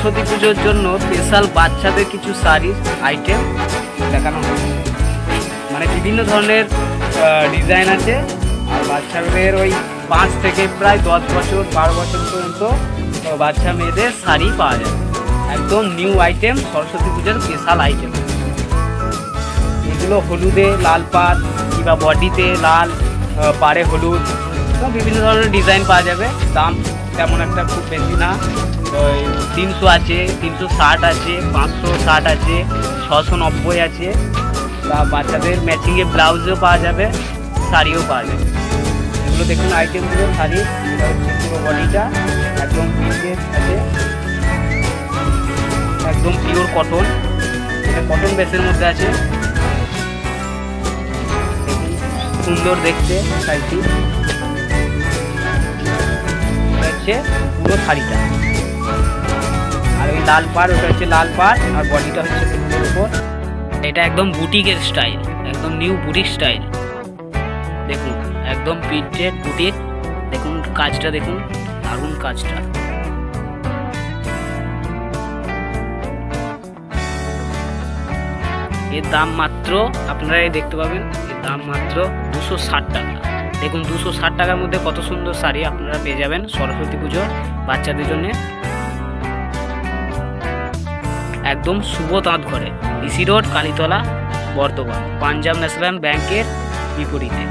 সরস্বতী পুজোর জন্য স্পেশাল বাচ্চাদের কিছু শাড়ির আইটেম দেখানো হবে। মানে বিভিন্ন ধরনের ডিজাইন আছে, আর বাচ্চাদের ওই 5 থেকে প্রায় 10 বছর 12 বছর পর্যন্ত বাচ্চা মেয়েদের শাড়ি পাওয়া যায়। একদম নিউ আইটেম, সরস্বতী পুজোর স্পেশাল আইটেম। এগুলো হলুদে লাল পাড় কিংবা বডিতে লাল পাড়ে হলুদ, বিভিন্ন ধরনের ডিজাইন পাওয়া যাবে। দাম তেমন একটা খুব বেশি না, 300 আছে, 360 আছে, 560 আছে, 690 আছে। তা বাচ্চাদের ম্যাচিংয়ে ব্লাউজও পাওয়া যাবে, শাড়িও পাওয়া যাবে। এগুলো দেখুন আইটেমগুলো, শাড়ি পুরো বডিটা একদম প্রিন্টেড আছে, একদম পিওর কটন, এটা কটন বেসের মধ্যে আছে। সুন্দর দেখতে শাড়িটি, হচ্ছে পুরো শাড়িটা। আর ওই লাল পাড়, ওটা হচ্ছে লাল পাড়, আর বডিটা হচ্ছে সুন্দর উপর। এটা একদম বুটিকের স্টাইল, একদম নিউ বুটিক স্টাইল। দেখুন একদম প্রিন্টেড বুটিক, দেখুন কাজটা দেখুন, দারুণ কাজটা। এর দাম মাত্র, আপনারা দেখতে পাবেন, এর দাম মাত্র 260 টাকা। দেখুন 260 টাকার মধ্যে কত সুন্দর শাড়ি আপনারা পেয়ে যাবেন সরস্বতী পুজোর বাচ্চাদের জন্য। একদম শুভ তাঁত ঘরে, EC road, Kalitala, Bardhaman, Punjab national ব্যাংকের বিপরীতে।